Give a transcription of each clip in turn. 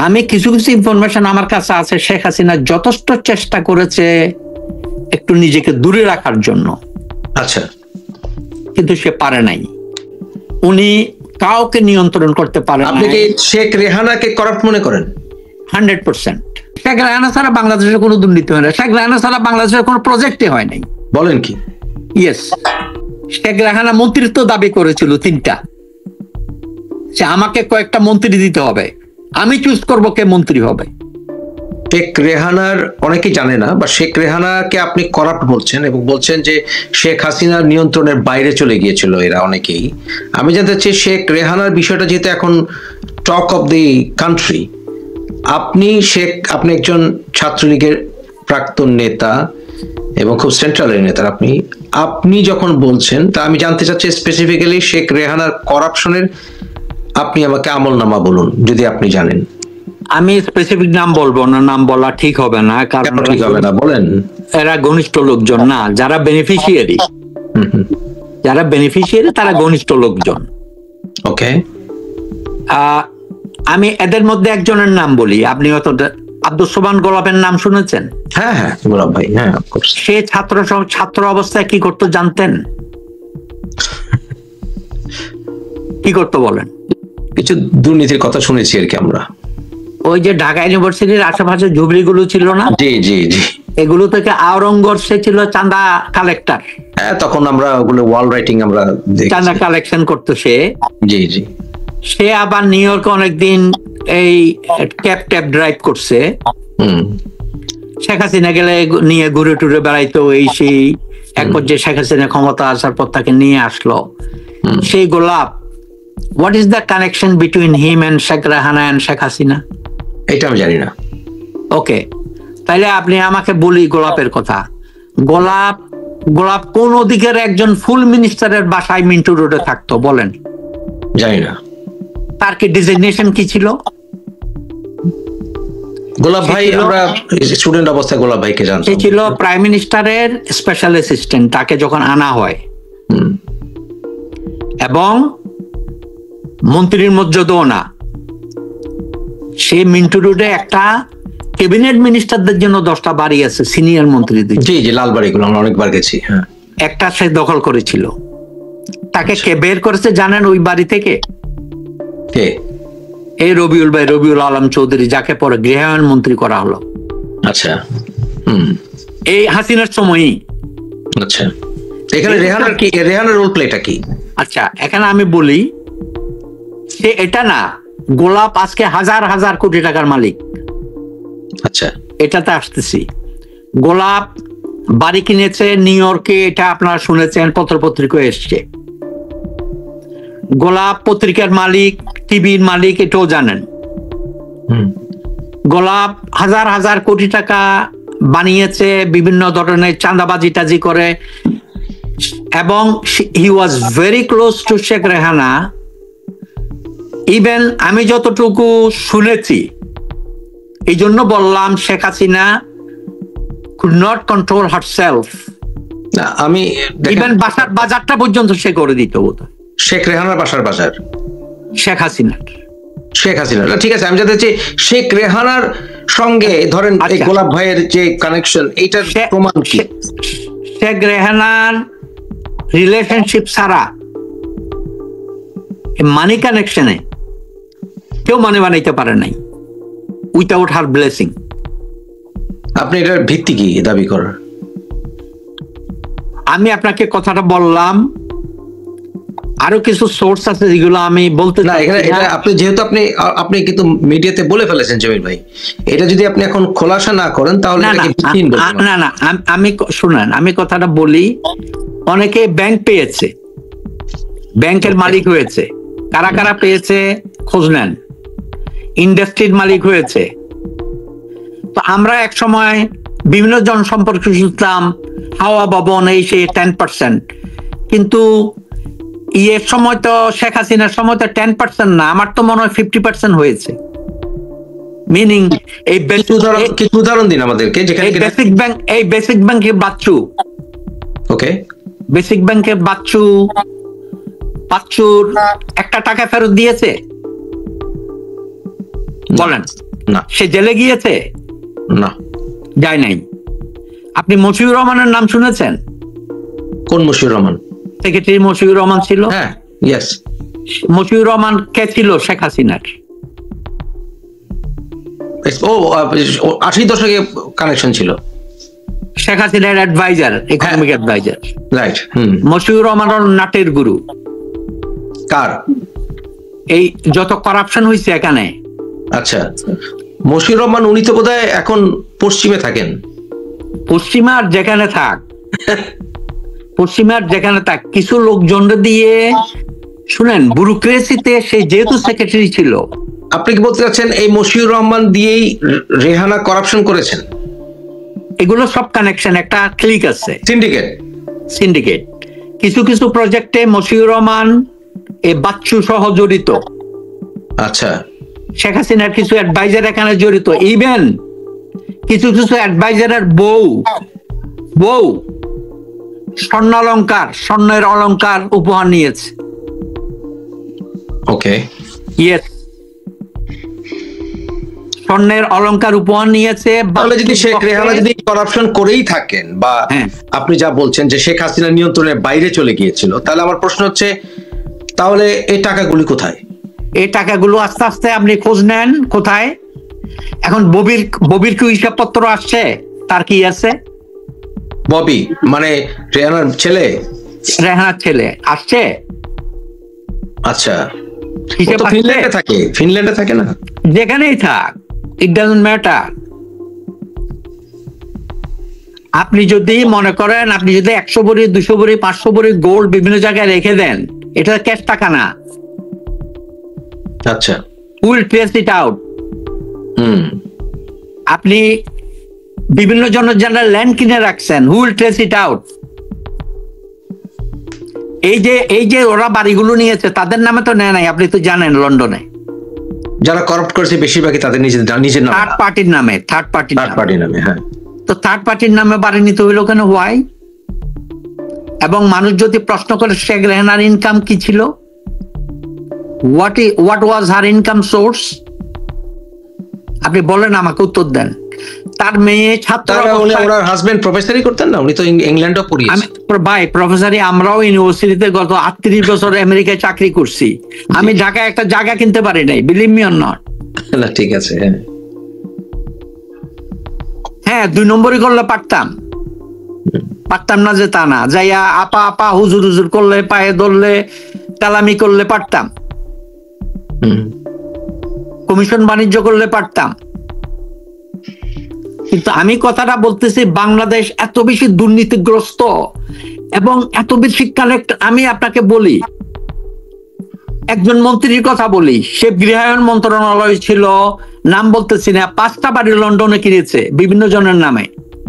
আমি কিছু কিছু ইনফরমেশন আমার কাছে আছে, শেখ হাসিনা যথেষ্ট চেষ্টা করেছে একটু নিজেকে দূরে রাখার জন্য। আচ্ছা, কিন্তু সে পারে নাই। উনি কাউকে নিয়ন্ত্রণ করতে পারেন। আপনি কি শেখ রেহানাকে করাপ্ট মনে করেন? 100%। শেখ রেহানা ছাড়া বাংলাদেশের কোনো দুর্নীতি হয় না। শেখ রেহানা ছাড়া বাংলাদেশের কোনো প্রজেক্টই হয় নাই। বলেন কি? ইয়েস। শেখ রেহানা মন্ত্রিত্ব দাবি করেছিল 3টা, যে আমাকে কয়েকটা মন্ত্রী দিতে হবে, আমি চুজ করবো কে মন্ত্রী হবে। শেখ রেহানার অনেকেই জানে না, বা শেখ রেহানাকে আপনি করাপ্ট বলছেন এবং বলছেন যে শেখ হাসিনার নিয়ন্ত্রণের বাইরে চলে গিয়েছিল এরা অনেকেই। আমি জানতে চাই শেখ রেহানার বিষয়টা যেহেতু এখন টক অফ দি কান্ট্রি, আপনি একজন ছাত্রলীগের প্রাক্তন নেতা এবং খুব সেন্ট্রালের নেতা, আপনি যখন বলছেন, তা আমি জানতে চাচ্ছি স্পেসিফিক্যালি শেখ রেহানার করাপশনের আপনি আমাকে আমলনামা বলুন যদি আপনি জানেন। আমি স্পেসিফিক নাম বলবো না, নাম বলা ঠিক হবে না, কারণ ঠিক হবে না। বলেন। এরা ঘনিষ্ঠ লোকজন না, যারা বেনিফিশিয়ারি তারা ঘনিষ্ঠ লোকজন। ওকে। আমি এদের মধ্যে একজনের নাম বলি, আপনি হয়তো আব্দুস সোবহান গোলাপের নাম শুনেছেন? হ্যাঁ হ্যাঁ, গোলাপ ভাই, হ্যাঁ। সে ছাত্র অবস্থায় কি করতো জানতেন? কি করতো বলেন? কিছু দুর্নীতির কথা শুনেছি আর কি আমরা। ওই যে ঢাকা ইউনিভার্সিটির আশেপাশে ঝুবড়িগুলো ছিল না, জি জি জি, এগুলো থেকে আওরঙ্গর সে ছিল চাঁদা কালেক্টর। হ্যাঁ, তখন আমরা ওগুলো ওয়াল রাইটিং আমরা চাঁদা কালেকশন করতো সে। জি জি। সে আবার নিউ ইয়র্কে অনেকদিন এই ক্যাব ড্রাইভ করছে। শেখ হাসিনা গেলে নিয়ে ঘুরে টুরে বেড়াইতো এই সেই। এক পর্যায়ে শেখ হাসিনা ক্ষমতা আসার পর তাকে নিয়ে আসলো। সেই গোলাপ, what is the connection between him and Sheikh Rehana and Sheikh Hasina? এটা আমি জানি না। ওকে, তাহলে আপনি আমাকে বলি গোলাপের কথা। গোলাপ কোন অধিকারে একজন ফুল মিনিস্টারের বাসায় মিন্টু রোডে থাকতো বলেন? জানি না। তার কি ডিজিগনেশন কি ছিল? গোলাপ ভাই, আমরা স্টুডেন্ট অবস্থায় গোলাপ ভাইকে জানতাম। সে ছিল প্রাইম মিনিস্টারের স্পেশাল অ্যাসিস্ট্যান্ট, তাকে যখন আনা হয়, এবং মন্ত্রীর মর্যাদাও না। সে মিন্টু রোডে একটা ক্যাবিনেট মিনিস্টারদের জন্য 10টা বাড়ি আছে, সিনিয়র মন্ত্রীদের। জি জি, লাল বাড়িগুলো আমরা অনেকবার গেছি। হ্যাঁ, একটা সে দখল করেছিল। তাকে কে বের করেছে জানেন ওই বাড়ি থেকে? কে? এই রবিউল আলম চৌধুরী, যাকে পরে গৃহায়ণ মন্ত্রী করা হলো। আচ্ছা। এই হাসিনার সময়ই। আচ্ছা, এখানে রেহানার রোল প্লেটা কি? আচ্ছা, এখানে আমি বলি, সে এটা না, গোলাপ আজকে হাজার হাজার কোটি টাকার মালিক। আচ্ছা, এটাতে আসতেছি। গোলাপ বাড়ি কিনেছে নিউ ইয়র্কে, এটা আপনারা শুনেছেন, পত্রপত্রিকায় এসছে। গোলাপ পত্রিকার মালিক, টিভির মালিক, এটাও জানেন। গোলাপ হাজার হাজার কোটি টাকা বানিয়েছে বিভিন্ন ধরনের চাঁদাবাজি টাজি করে, এবং he was very close to Sheikh Rehana. Even আমি যতটুকু শুনেছি, এই জন্য বললাম Sheikh Hasina could not control herself। আমি ইভেন বাসার বাজারটা পর্যন্ত সে করে দিত। শেখ রেহানার বাসার বাজার শেখ হাসিনার। ঠিক আছে, আমি জানতে চাই শেখ রেহানার সঙ্গে ধরেন এই গোলাপ ভাইয়ের যে কানেকশন, এইটার প্রমাণ কি? শেখ রেহানার রিলেশনশিপ ছাড়া মানি কানেকশনে কেউ মানে বানাইতে পারে নাই, উইথাউট হার ব্লেসিং। আপনি এটার ভিত্তি কি দাবি করার? আমি আপনাকে কথাটা বললাম, আরো কিছু সোর্স আছে যেগুলো আমি বলতে না। এটা আপনি যেহেতু আপনি কিন্তু মিডিয়াতে বলে ফেলেছেন জমির ভাই, এটা যদি আপনি এখন খোলাসা না করেন তাহলে না, আমি শুনেন, আমি কথাটা বলি। অনেকে ব্যাংক পেয়েছে, ব্যাংকের মালিক হয়েছে। কারা কারা পেয়েছে খোঁজ নেন। ইন্ডাস্ট্রির মালিক হয়েছে। তো আমরা এক সময় বিভিন্ন জনসম্পর্ক শুনতাম হাওয়া ভবন এই সে 10%, কিন্তু ইয়ের সময় তো, শেখ হাসিনার সময় তো 10% না, আমার তো মনে হয় 50% হয়েছে। মিনিং এই উদাহরণ দিন আমাদেরকে, যেখানে বেসিক ব্যাংকের বাচ্চু, ওকে, বেসিক ব্যাংকের বাচ্চুর একটা টাকা ফেরত দিয়েছে বলেন? না। সে জেলে গিয়েছে? না, যায় নাই। আপনি মশিউর রহমানের নাম শুনেছেন? কোন মশিউর রহমান? সেক্রেটারি মশিউর রহমান ছিল। হ্যাঁ, ইয়েস। মশিউর রহমান কে ছিল শেখ হাসিনার? ও 80 দশকে কানেকশন ছিল। শেখ হাসিনার adviser, economic adviser. Right. Mashiur Rahman হল নাটের গুরু। কার? এই যত কারাপশন হয়েছে এখানে। আচ্ছা, মশিউর রহমান উনি তো বোধহয় এখন পশ্চিমে থাকেন। পশ্চিমার যেখানে থাক, পশ্চিমার যেখানে থাক, কিছু লোকজন দিয়ে শুনেন, ব্যুরোক্রেসিতে সে যেহেতু সেক্রেটারি ছিল। আপনি কি বলতে চাচ্ছেন এই মশিউর রহমান দিয়েই রেহানা কারাপশন করেছেন? এগুলো সব কানেকশন, একটা ক্লিক আছে, সিন্ডিকেট। কিছু কিছু প্রজেক্টে মশিউর রহমান এ বাচ্চু সহ জড়িত। আচ্ছা, শেখ হাসিনার কিছু অ্যাডভাইজার এখানে জড়িত। ইভেন কিছু কিছু অ্যাডভাইজারের বউ স্বর্ণের অলংকার উপহার নিয়েছে। ওকে, ইয়েস, স্বর্ণের অলংকার উপহার নিয়েছে। তাহলে যদি শেখ রেহানা যদি কারাপশন করেই থাকেন, বা আপনি যা বলছেন যে শেখ হাসিনা নিয়ন্ত্রণের বাইরে চলে গিয়েছিল, তাহলে আমার প্রশ্ন হচ্ছে, তাহলে এই টাকাগুলি কোথায়? এই টাকাগুলো আস্তে আস্তে আপনি খোঁজ নেন কোথায়। এখন ববির কি হিসাবপত্র আসছে? তার কি আছে? ববি মানে রেহানার ছেলে? রেহানার ছেলে আসছে। আচ্ছা, হিসাব আসছে? ফিনল্যান্ডে থাকে না? যেখানেই থাক, ইট ডাজন্ট ম্যাটার। আপনি যদি মনে করেন, আপনি যদি 100 ভরি, 200 ভরি, 500 ভরি গোল্ড বিভিন্ন জায়গায় রেখে দেন, এটা ক্যাশ টাকা না। আচ্ছা, উইল ট্রেস ইট আউট। আপনি বিভিন্ন জনের যারা ল্যান্ড কিনে রাখছেন, উইল ট্রেস ইট আউট। এই যে ওরা বাড়িগুলো নিয়েছে, তাদের নামে তো নেয় নাই, আপনি তো জানেন। লন্ডনে যারা করাপ্ট করেছে বেশিরভাগই তাদের নিজের নামে, থার্ড পার্টির নামে। হ্যাঁ, তো থার্ড পার্টির নামে বাড়ি নিতে হইলো কেন? হোয়াই? এবং মানুষ যদি প্রশ্ন করে শেখ রেহানার ইনকাম কি ছিল, what was her income source, আপনি বলেন, আমাকে উত্তর দেন। তার মেয়ে ছাত্র, ওনার হাজবেন্ড প্রফেসরই করতেন না? উনি তো ইংল্যান্ডও পড়িয়েছেন। ভাই প্রফেসরই, আমরাও ইউনিভার্সিটিতে গত 38 বছর আমেরিকায় চাকরি করছি। আমি ঢাকায় একটা জায়গা কিনতে পারি নাই, বিলিভ মি অর নট। না, ঠিক আছে। হ্যাঁ, 2 নম্বরই করলে পারতাম না যে তা না। যাইয়া আপা হুজুর করলে, পায়ে ধরলে, কালামি করলে পারতাম, কমিশন বাণিজ্য করলে পারতাম। কিন্তু আমি কথাটা বলতেছি, বাংলাদেশ এত বেশি দুর্নীতিগ্রস্ত এবং এত বেশি কানেক্ট। আমি আপনাকে বলি, একজন মন্ত্রীর কথা বলি, সে গৃহায়ণ মন্ত্রণালয় ছিল, নাম বলতেছি না, 5টা বাড়ি লন্ডনে কিনেছে বিভিন্ন জনের নামে।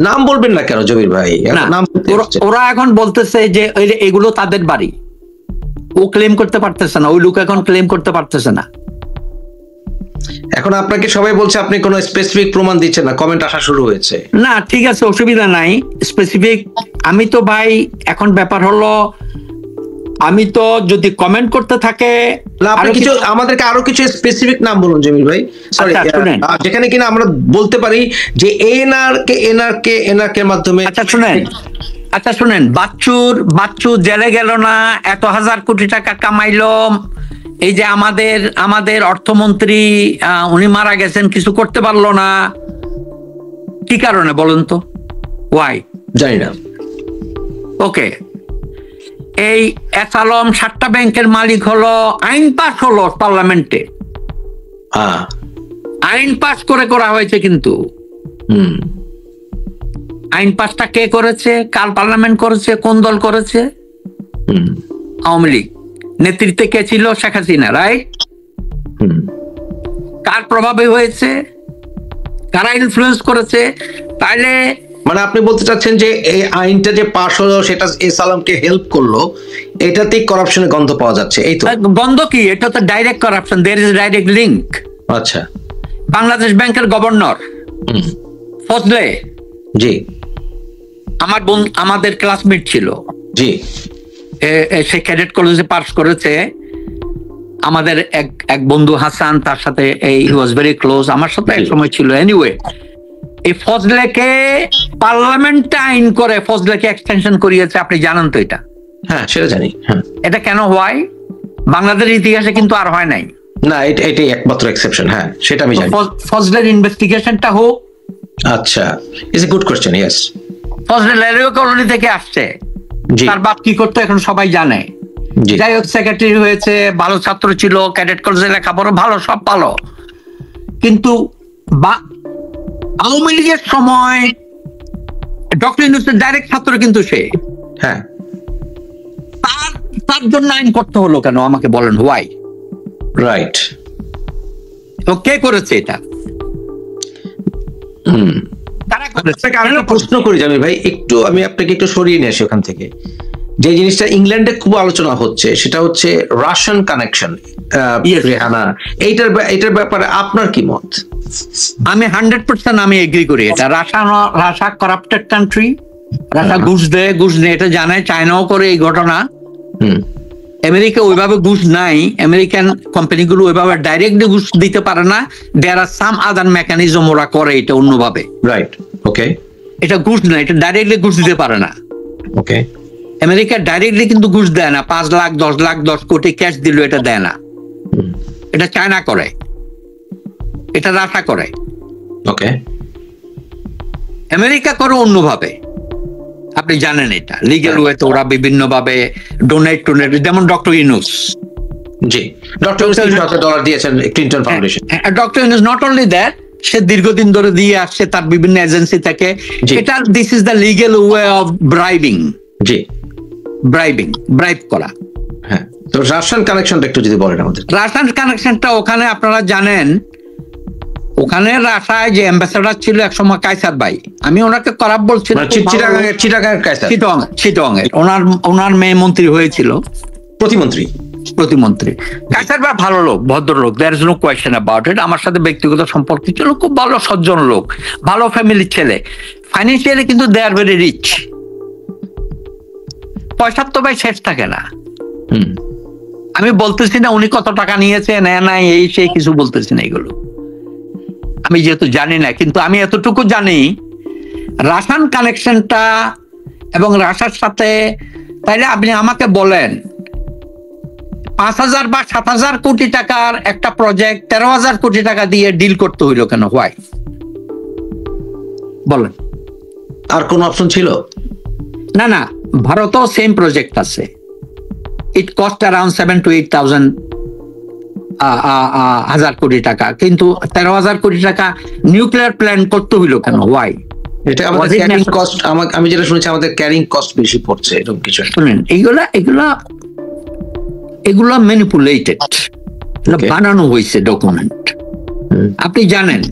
নাম বলবেন না কেন জবির ভাই? ওরা এখন বলতেছে যে এগুলো তাদের বাড়ি। ও ক্লেম করতে পারতেছে না, ওই লোক এখন ক্লেম করতে পারতেছে না। এখন আপনাকে সবাই বলছে আপনি কোনো স্পেসিফিক প্রমাণ দিচ্ছেন না, কমেন্ট আসা শুরু হয়েছে। না, ঠিক আছে, অসুবিধা নাই। স্পেসিফিক আমি তো ভাই, এখন ব্যাপার হলো, আমি তো যদি কমেন্ট করতে থাকে, আমাদেরকে আরো কিছু স্পেসিফিক নাম বলুন জমির ভাই। সরি, যেখানে কিনা আমরা বলতে পারি যে এনআরকে মাধ্যমে। আচ্ছা শুনেন, বাচ্চু জেলে গেল না, এত হাজার কোটি টাকা কামাইলো। এই যে আমাদের অর্থমন্ত্রী, উনি মারা গেছেন, কিছু করতে পারলো না, কি কারণে বলুন তো? ওয়াই? জানি না। ওকে, এই এসালম 7টা ব্যাংকের মালিক হলো, আইন পাস হলো পার্লামেন্টে, আইন পাস করা হয়েছে, কিন্তু আইন পাসটা কে করেছে? কার পার্লামেন্ট করেছে? কোন দল করেছে? আওয়ামী লীগ। নেতৃত্বে কে ছিল? শেখ হাসিনা, রাইট? কার প্রভাবে হয়েছে? কারা ইনফ্লুয়েন্স করেছে? তাইলে মানে আপনি বলতে চাচ্ছেন যে এই আইনটা যে পাস হলো, সেটা এসালামকে হেল্প করলো, এটাতেই করাপশনের গন্ধ পাওয়া যাচ্ছে, এই তো? গন্ধ কি, এটা তো direct corruption, there is direct link. আচ্ছা, বাংলাদেশ ব্যাংকের গভর্নর ফজলে, জি, আমাদের ক্লাসমেট ছিল, জি, সে ক্যাডেট কলেজে পাস করেছে। আমাদের এক বন্ধু হাসান, তার সাথে এই ওয়াজ ভেরি ক্লোজ, আমার সাথে এক সময় ছিল। এনিওয়ে, এই ফজলেকে পার্লামেন্টে আইন করে ফজলেকে এক্সটেনশন করিয়েছে, আপনি জানেন তো এটা? হ্যাঁ, সেটা জানি। হ্যাঁ, এটা কেন হয় বাংলাদেশের ইতিহাসে কিন্তু আর হয় নাই। না, এটাই একমাত্র এক্সেপশন। হ্যাঁ, সেটা আমি জানি। ফজলের ইনভেস্টিগেশনটা হোক। আচ্ছা, it's a good question. Yes, Fazal railway colony থেকে আসছে, তার বাপ কি করতো এখন সবাই জানে। যাই হোক, সেক্রেটারি হয়েছে, ভালো ছাত্র ছিল, ক্যাডেট কলেজে লেখাপড়া ভালো, সব ভালো। কিন্তু আওয়ামী লীগের সময় ডক্টর ইউনূসের ডাইরেক্ট ছাত্র কিন্তু সে। হ্যাঁ, তার জন্য আইন করতে হলো কেন আমাকে বলেন, হোয়াই? রাইট। তো কে করেছে এটা? তারা করেছে। আমি প্রশ্ন করি জামিল ভাই, আমি আপনাকে একটু সরিয়ে নিয়ে আসি ওখান থেকে। যে জিনিসটা ইংল্যান্ডে খুব আলোচনা হচ্ছে সেটা হচ্ছে রাশিয়ান কানেকশন রেহানা। এইটার ব্যাপারে আপনার কি মত? আমি 100% আমি এগ্রি করি। এটা রাশিয়া করাপ্টেড কান্ট্রি, রাশিয়া ঘুষ দেয়, ঘুষ নেই, এটা জানে। চায়নাও করে এই ঘটনা। আমেরিকা ওইভাবে ঘুষ নাই, আমেরিকান কোম্পানিগুলো ওইভাবে ডাইরেক্টলি ঘুষ দিতে পারে না। দেয়ার আর সাম আদার মেকানিজম, ওরা করে এটা অন্যভাবে। রাইট, ওকে। এটা ঘুষ না, এটা ডাইরেক্টলি ঘুষ দিতে পারে না। ওকে। আমেরিকা ডাইরেক্টলি কিন্তু ঘুষ দেয় না, 5 লাখ 10 লাখ 10 কোটি ক্যাশ দিল, এটা দেয় না। এটা চায়না করে, এটা রাশিয়া করে। ওকে। আমেরিকা করে অন্যভাবে, আপনি জানেন এটা লিগ্যাল ওয়েতে ওরা বিভিন্ন ভাবে ডোনেট, যেমন ডক্টর ইউনূস। জি, ডক্টর ইউনূস $1,000 দিয়েছেন Clinton Foundation. Doctor Yunus not only that, সে দীর্ঘদিন ধরে দিয়ে আসছে তার বিভিন্ন এজেন্সি থেকে। এটা this is the legal way of bribing. জি, ব্রাইব করা। হ্যাঁ, তো রাশিয়ান কানেকশনটা একটু যদি বলেন আমাদের। রাশিয়ান কানেকশনটা ওখানে আপনারা জানেন, ওখানে রাশিয়ায় যে অ্যাম্বাসেডর ছিল একসময় কায়সার ভাই, আমি ওনাকে খারাপ বলছি না, চিটাগাংয়ের ওনার মেয়ে মন্ত্রী হয়েছিল, প্রতিমন্ত্রী। কায়সার ভাই ভালো লোক, ভদ্রলোক, there is no question about it. আমার সাথে ব্যক্তিগত সম্পর্ক ছিল, খুব ভালো সজ্জন লোক, ভালো ফ্যামিলির ছেলে, ফাইন্যান্সিয়ালি কিন্তু দে আর ভেরি রিচ। পয়সার তো ভাই শেষ থাকে না। আমি বলতেছি না উনি কত টাকা নিয়েছে, নেয় নাই, এই সেই কিছু বলতেছি না, এগুলো আমি যেহেতু জানি না। কিন্তু আমি এতটুকু জানি, রাশিয়ান কানেকশনটা এবং রাশিয়ার সাথে, তাইলে আপনি আমাকে বলেন 5,000 বা 7,000 কোটি টাকার একটা প্রজেক্ট 13,000 কোটি টাকা দিয়ে ডিল করতে হইলো কেন? হোয়াই? বলেন। আর কোন অপশন ছিল? না, ভারতও সেম প্রজেক্ট আছে। ইট কস্ট অ্যারাউন্ড 7 to 8,000 কোটি টাকা, কিন্তু 13,000 কোটি টাকা নিউক্লিয়ার প্ল্যান্ট করতে হইলো কেন? হোয়াই? এটা আমাদের ক্যারিং কস্ট, আমি যেটা শুনেছি আমাদের ক্যারিং কস্ট বেশি পড়ছে, এরকম কিছু। শুনেন, এগুলা ম্যানিপুলেটেড, বানানো হয়েছে ডকুমেন্ট, আপনি জানেন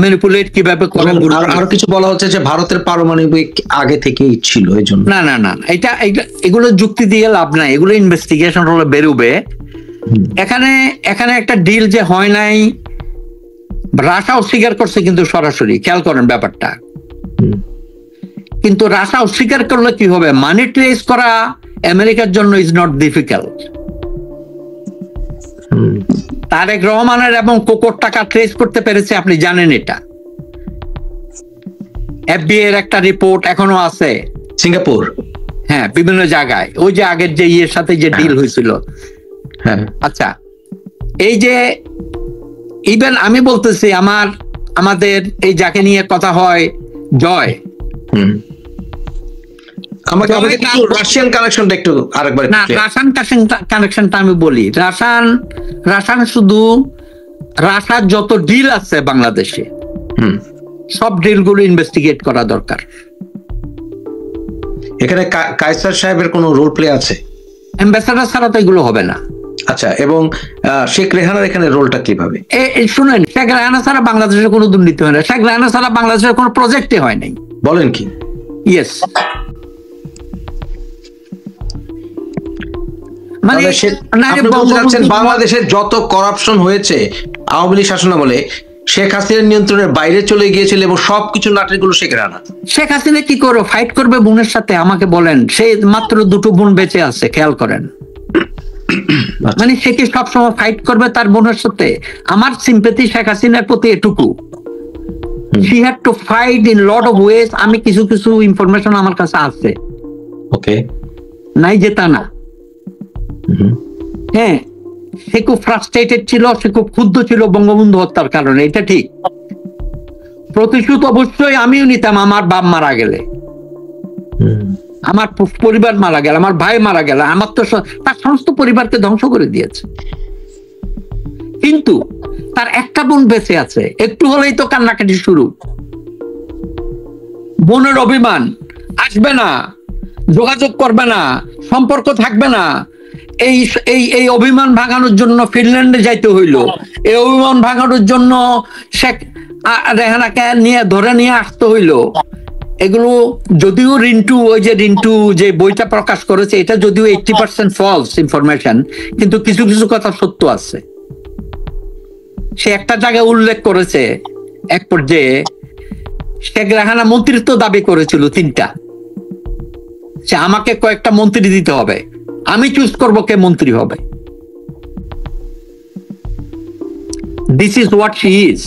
ম্যানিপুলেট কিভাবে করে। আর কিছু বলা হচ্ছে যে ভারতের পারমাণবিক আগে থেকেই ছিল, এই জন্য। না, এগুলো যুক্তি দিয়ে লাভ নাই, এগুলো ইনভেস্টিগেশন হলে বেরোবে। এখানে একটা ডিল যে হয় নাই, রাশিয়া অস্বীকার করছে কিন্তু সরাসরি, খেয়াল করেন ব্যাপারটা। কিন্তু রাশিয়া অস্বীকার করলে কি হবে? মানি ট্রেস করা আমেরিকার জন্য ইজ নট ডিফিকাল্ট। তারেক রহমানের এবং কোকোর টাকা ট্রেস করতে পেরেছে, আপনি জানেন এটা। এফবিআই এর একটা রিপোর্ট এখনো আছে সিঙ্গাপুর, হ্যাঁ, বিভিন্ন জায়গায়, ওই যে আগের যে ইয়ের সাথে যে ডিল হয়েছিল। হ্যাঁ, আচ্ছা, এই যে ইভেন আমি বলতেছি, আমাদের এই যাকে নিয়ে কথা হয়, জয়, আমাকে রাশিয়ান কানেকশনটা একটু আরেকবার। না, রাশিয়ান কানেকশনটা আমি বলি। রাশিয়ান শুধু রাশিয়ার যত ডিল আছে বাংলাদেশে, সব ডিলগুলো ইনভেস্টিগেট করা দরকার। এখানে কায়সার সাহেবের কোনো রোল প্লে আছে? অ্যাম্বাসেডর ছাড়া তো এগুলো হবে না। আচ্ছা, এবং শেখ রেহানার এখানে রোলটা কিভাবে? শুনেন, শেখ রেহানা ছাড়া বাংলাদেশের কোনো দুর্নীতি হয় না। শেখ রেহানা ছাড়া বাংলাদেশের কোনো প্রজেক্টই হয় নাই। বলেন কি? ইয়েস। মানে বাংলাদেশের যত করাপশন হয়েছে আওয়ামী লীগ শাসনামলে, শেখ হাসিনার নিয়ন্ত্রণের বাইরে চলে গিয়েছিল, এবং সবকিছু নাটকগুলো শেখ রেহানা। শেখ হাসিনা কি করে ফাইট করবে বোনের সাথে আমাকে বলেন? সে মাত্র 2টো বোন বেঁচে আছে, খেয়াল করেন। মানে সে কি সবসময় ফাইট করবে তার বোনের সাথে? আমার সিম্পেথি শেখ হাসিনার প্রতি এটুকু, she had to fight in lot of ways. আমি কিছু কিছু ইনফরমেশন আমার কাছে আছে, ওকে, নাই যে তা না। হ্যাঁ, সে খুব ফ্রাস্ট্রেটেড ছিল, সে খুব ক্ষুব্ধ ছিল বঙ্গবন্ধু হত্যার কারণে, এটা ঠিক। প্রতিশোধ অবশ্যই আমিও নিতাম আমার বাপ মারা গেলে, আমার পরিবার মারা গেল, আমার ভাই মারা গেল, আমার তো তার সমস্ত পরিবারকে ধ্বংস করে দিয়েছে। কিন্তু তার একটা বোন বেঁচে আছে, একটু হলেই তো কান্নাকাটি শুরু। বোনের অভিমান, আসবে না, যোগাযোগ করবে না, সম্পর্ক থাকবে না। এই এই এই অভিমান ভাঙানোর জন্য ফিনল্যান্ডে যাইতে হইলো, এই অভিমান ভাঙানোর জন্য শেখ রেহানাকে ধরে নিয়ে আসতে হইলো। এগুলো যদিও রিন্টু, ওই যে রিন্টু যে বইটা প্রকাশ করেছে, এটা যদিও 80% ফলস ইনফরমেশন, কিন্তু কিছু কিছু কথা সত্য আছে। সে একটা জায়গায় উল্লেখ করেছে, এক পর্যায়ে শেখ রেহানা মন্ত্রিত্ব দাবি করেছিল 3টা, সে আমাকে কয়েকটা মন্ত্রী দিতে হবে, আমি চুজ করব কে মন্ত্রী হবে। This is what she is.